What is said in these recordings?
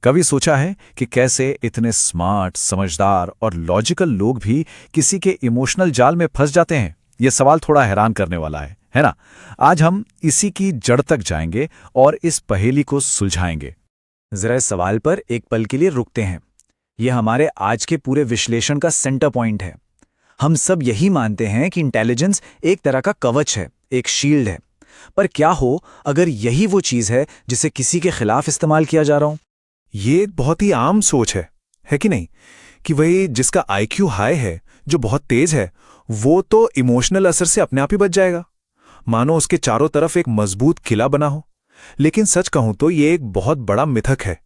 कभी सोचा है कि कैसे इतने स्मार्ट, समझदार और लॉजिकल लोग भी किसी के इमोशनल जाल में फंस जाते हैं? ये सवाल थोड़ा हैरान करने वाला है ना? आज हम इसी की जड़ तक जाएंगे और इस पहेली को सुलझाएंगे। जरा इस सवाल पर एक पल के लिए रुकते हैं। यह हमारे आज के पूरे विश्लेषण का सेंटर पॉइंट है। हम सब यही मानते हैं कि इंटेलिजेंस एक तरह का कवच है, एक शील्ड है। पर क्या हो अगर यही वो चीज है जिसे किसी के खिलाफ इस्तेमाल किया जा रहा हो? ये एक बहुत ही आम सोच है कि नहीं? कि वही जिसका आईक्यू हाई है, जो बहुत तेज है, वो तो इमोशनल असर से अपने आप ही बच जाएगा, मानो उसके चारों तरफ एक मजबूत किला बना हो। लेकिन सच कहूं तो ये एक बहुत बड़ा मिथक है।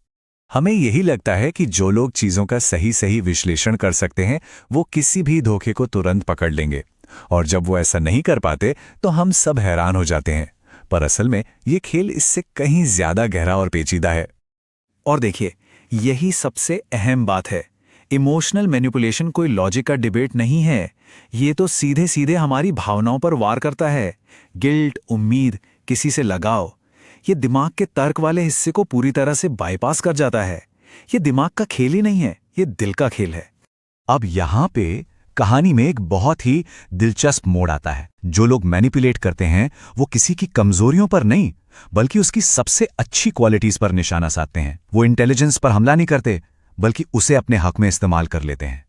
हमें यही लगता है कि जो लोग चीजों का सही सही विश्लेषण कर सकते हैं, वो किसी भी धोखे को तुरंत पकड़ लेंगे, और जब वो ऐसा नहीं कर पाते तो हम सब हैरान हो जाते हैं। पर असल में ये खेल इससे कहीं ज्यादा गहरा और पेचीदा है। और देखिए, यही सबसे अहम बात है। इमोशनल मैनिपुलेशन कोई लॉजिक का डिबेट नहीं है। ये तो सीधे सीधे हमारी भावनाओं पर वार करता है। गिल्ट, उम्मीद, किसी से लगाव, ये दिमाग के तर्क वाले हिस्से को पूरी तरह से बाईपास कर जाता है। ये दिमाग का खेल ही नहीं है, ये दिल का खेल है। अब यहाँ पे कहानी में एक बहुत ही दिलचस्प मोड़ आता है। जो लोग मैनिपुलेट करते हैं वो किसी की कमजोरियों पर नहीं, बल्कि उसकी सबसे अच्छी क्वालिटीज पर निशाना साधते हैं। वो इंटेलिजेंस पर हमला नहीं करते, बल्कि उसे अपने हक में इस्तेमाल कर लेते हैं।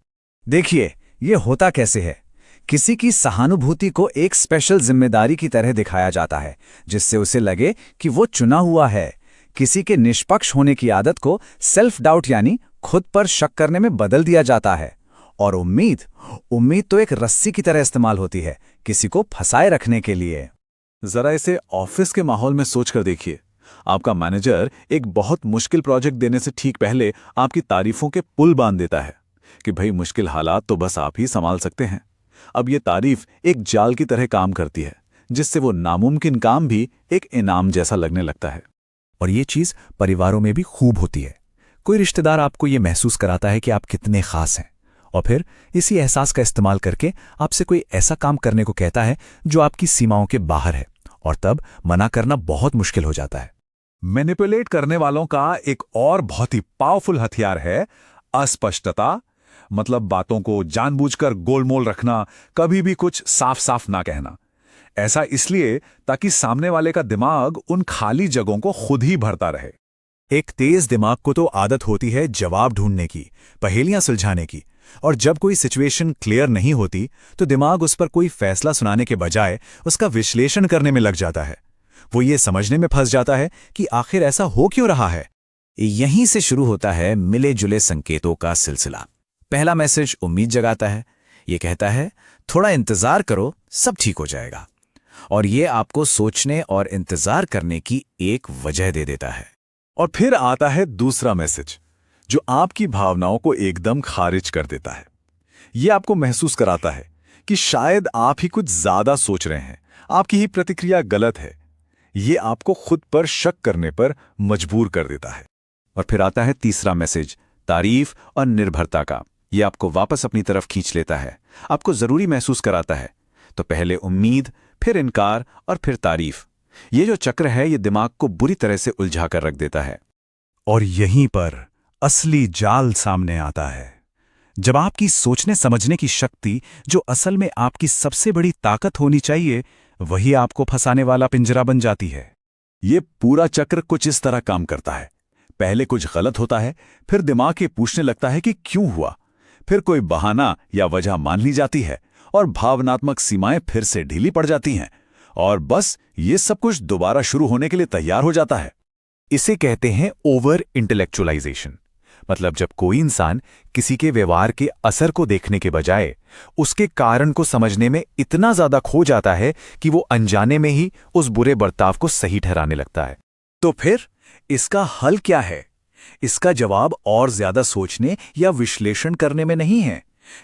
देखिए, ये होता कैसे है। किसी की सहानुभूति को एक स्पेशल जिम्मेदारी की तरह दिखाया जाता है, जिससे उसे लगे कि वो चुना हुआ है। किसी के निष्पक्ष होने की आदत को सेल्फ डाउट यानी खुद पर शक करने में बदल दिया जाता है। और उम्मीद तो एक रस्सी की तरह इस्तेमाल होती है, किसी को फंसाए रखने के लिए। जरा इसे ऑफिस के माहौल में सोचकर देखिए। आपका मैनेजर एक बहुत मुश्किल प्रोजेक्ट देने से ठीक पहले आपकी तारीफों के पुल बांध देता है कि भाई मुश्किल हालात तो बस आप ही संभाल सकते हैं। अब ये तारीफ एक जाल की तरह काम करती है, जिससे वो नामुमकिन काम भी एक इनाम जैसा लगने लगता है। और ये चीज परिवारों में भी खूब होती है। कोई रिश्तेदार आपको ये महसूस कराता है कि आप कितने खास हैं, और फिर इसी एहसास का इस्तेमाल करके आपसे कोई ऐसा काम करने को कहता है जो आपकी सीमाओं के बाहर है, और तब मना करना बहुत मुश्किल हो जाता है। मैनिपुलेट करने वालों का एक और बहुत ही पावरफुल हथियार है अस्पष्टता। मतलब बातों को जानबूझकर गोलमोल रखना, कभी भी कुछ साफ साफ ना कहना। ऐसा इसलिए ताकि सामने वाले का दिमाग उन खाली जगहों को खुद ही भरता रहे। एक तेज दिमाग को तो आदत होती है जवाब ढूंढने की, पहेलियां सुलझाने की, और जब कोई सिचुएशन क्लियर नहीं होती तो दिमाग उस पर कोई फैसला सुनाने के बजाय उसका विश्लेषण करने में लग जाता है। वो ये समझने में फंस जाता है कि आखिर ऐसा हो क्यों रहा है। यहीं से शुरू होता है मिले जुले संकेतों का सिलसिला। पहला मैसेज उम्मीद जगाता है। ये कहता है, थोड़ा इंतजार करो, सब ठीक हो जाएगा। और ये आपको सोचने और इंतजार करने की एक वजह दे देता है। और फिर आता है दूसरा मैसेज, जो आपकी भावनाओं को एकदम खारिज कर देता है। ये आपको महसूस कराता है कि शायद आप ही कुछ ज्यादा सोच रहे हैं, आपकी ही प्रतिक्रिया गलत है। ये आपको खुद पर शक करने पर मजबूर कर देता है। और फिर आता है तीसरा मैसेज, तारीफ और निर्भरता का। ये आपको वापस अपनी तरफ खींच लेता है, आपको जरूरी महसूस कराता है। तो पहले उम्मीद, फिर इनकार और फिर तारीफ। ये जो चक्र है, ये दिमाग को बुरी तरह से उलझा कर रख देता है। और यहीं पर असली जाल सामने आता है, जब आपकी सोचने समझने की शक्ति, जो असल में आपकी सबसे बड़ी ताकत होनी चाहिए, वही आपको फंसाने वाला पिंजरा बन जाती है। ये पूरा चक्र कुछ इस तरह काम करता है। पहले कुछ गलत होता है, फिर दिमाग ये पूछने लगता है कि क्यों हुआ। फिर कोई बहाना या वजह मान ली जाती है, और भावनात्मक सीमाएं फिर से ढीली पड़ जाती हैं, और बस ये सब कुछ दोबारा शुरू होने के लिए तैयार हो जाता है। इसे कहते हैं ओवर इंटेलेक्चुअलाइजेशन। मतलब जब कोई इंसान किसी के व्यवहार के असर को देखने के बजाय उसके कारण को समझने में इतना ज्यादा खो जाता है कि वो अनजाने में ही उस बुरे बर्ताव को सही ठहराने लगता है। तो फिर इसका हल क्या है? इसका जवाब और ज्यादा सोचने या विश्लेषण करने में नहीं है।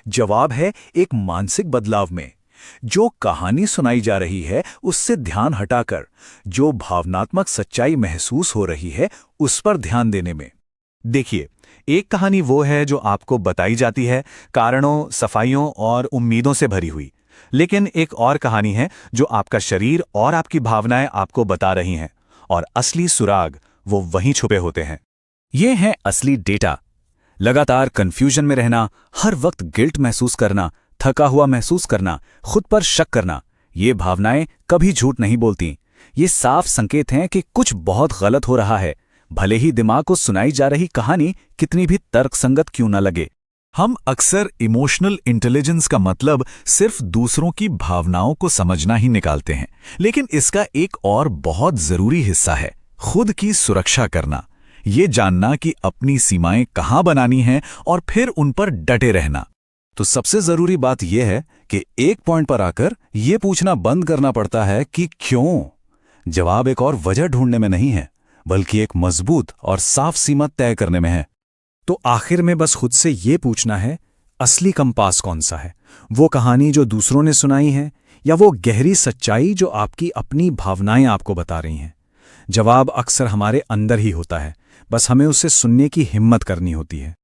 जवाब है एक मानसिक बदलाव में। जो कहानी सुनाई जा रही है उससे ध्यान हटाकर जो भावनात्मक सच्चाई महसूस हो रही है उस पर ध्यान देने में। देखिए, एक कहानी वो है जो आपको बताई जाती है कारणों, सफाइयों और उम्मीदों से भरी हुई। लेकिन एक और कहानी है जो आपका शरीर और आपकी भावनाएं आपको बता रही हैं, और असली सुराग वो वहीं छुपे होते हैं। ये है असली डेटा। लगातार कंफ्यूजन में रहना, हर वक्त गिल्ट महसूस करना, थका हुआ महसूस करना, खुद पर शक करना, ये भावनाएं कभी झूठ नहीं बोलती। ये साफ संकेत हैं कि कुछ बहुत गलत हो रहा है, भले ही दिमाग को सुनाई जा रही कहानी कितनी भी तर्कसंगत क्यों न लगे। हम अक्सर इमोशनल इंटेलिजेंस का मतलब सिर्फ दूसरों की भावनाओं को समझना ही निकालते हैं, लेकिन इसका एक और बहुत जरूरी हिस्सा है खुद की सुरक्षा करना। ये जानना कि अपनी सीमाएं कहाँ बनानी हैं और फिर उन पर डटे रहना। तो सबसे जरूरी बात यह है कि एक पॉइंट पर आकर यह पूछना बंद करना पड़ता है कि क्यों। जवाब एक और वजह ढूंढने में नहीं है, बल्कि एक मजबूत और साफ सीमा तय करने में है। तो आखिर में बस खुद से ये पूछना है, असली कंपास कौन सा है? वो कहानी जो दूसरों ने सुनाई है, या वो गहरी सच्चाई जो आपकी अपनी भावनाएं आपको बता रही हैं? जवाब अक्सर हमारे अंदर ही होता है, बस हमें उसे सुनने की हिम्मत करनी होती है।